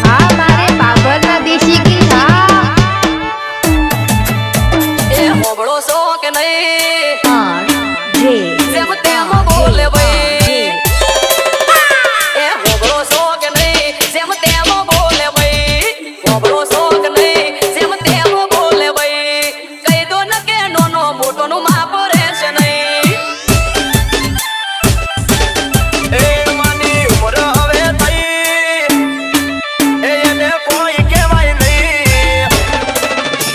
હા મારે બાબરના દેશી ગીત હા એ હોબળો છો કે નહીં જે જેમ તેમ બોલે ભાઈ એ હોબળો છો કે નહીં જેમ તેમ બોલે ભાઈ હોબળો છો કે નહીં જેમ તેમ બોલે ભાઈ કહી દો ન કે નોનો મોટો નું માપ રહેશે નહીં એ માની ઉમર હવે થઈ એને કોઈ કહેવાય નહીં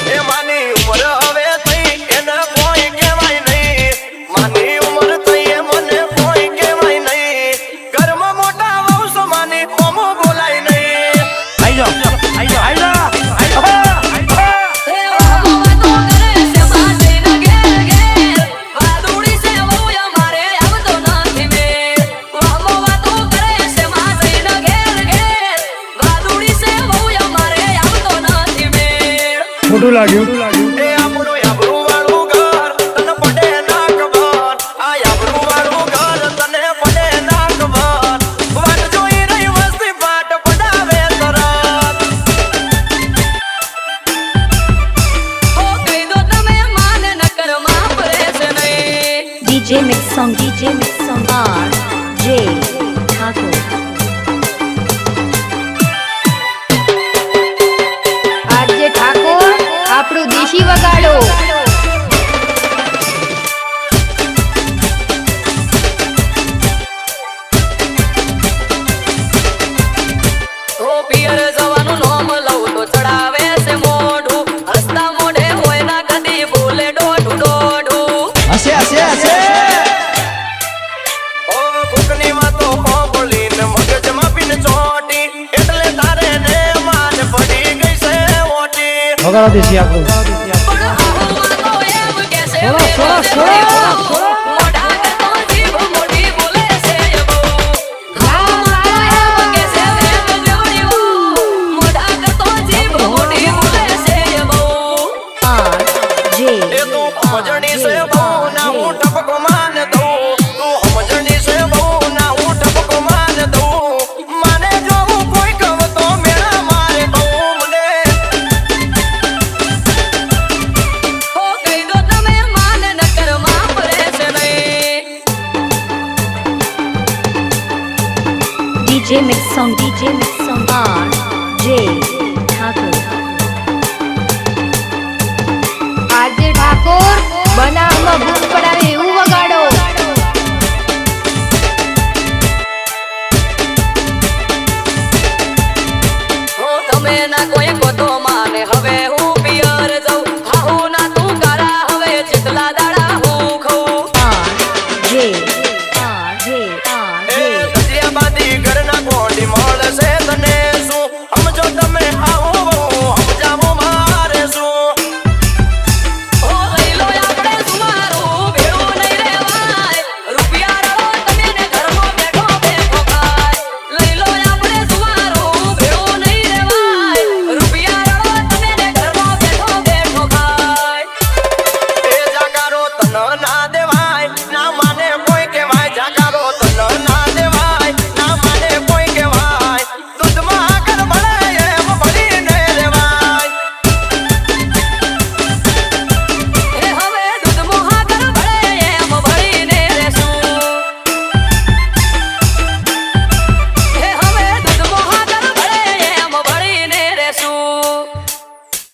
એ માની ઉમર હવે થઈ એને કોઈ કહેવાય નહીં માની ઉમર થઈ એ મને કોઈ કહેવાય નહીં ઘરમાં મોટા વંશ માની કોમો બોલાય નહીં આઈ જાઓ આઈ જાઓ આઈ જાઓ એ વાતો કરે છે માસીના ઘેર ઘેર વાદુડી છે વહુ અમારે આવતો નથી મેર વાતો કરે છે માસીના ઘેર ઘેર વાદુડી છે વહુ અમારે આવતો નથી મેર ખોટું લાગ્યું એ આપણું આબરૂ વાળું ઘર તને પડે ના ખબર આ આબરૂ વાળું ઘર તને પડે ના ખબર વાટ જોઈ રહી વસ્તી પાટ પડાવે તરત ઓ કહી દો તમે માન ન કર માપ રહેશે નહીં DJ Mix Song R.J. Thakur R.J. Thakor આપણું દેશી વગાડો ઓ પિયર જવાનું નામ લઉં તો ચડાવે છે મોઢું હસતા મોઢે હોય ના કદી બોલે દોઢું દોઢું હશે હશે હશે ઓ કોકની વાતો કોંબળીને મગજમાં પીને ચોટી એટલે તારે ને માન પડી ગઈ છે ઓટી વગાડો દેશી આપણું પણ આહુમાં તો એમ કે છે મોઢા કરતો જીભ મોઢી બોલે છે બહુ આહુમાં તો એમ કે છે મોઢા કરતો જીભ મોઢી બોલે છે બહુ R.J. એ તું સમજણી છે બહુ ના હું ટપકો માન દઉં તું સમજણી છે બહુ ના હું ટપકો માન દઉં માને જો હું કોઈ કહું તો મેળા મારે બહુ મને ઓ કહી દો તમે માન ન કર માપ રહેશે નહીં DJ Mix Song R.J. Thakur R.J. Thakor બનાવમાં ભૂખ પડાવે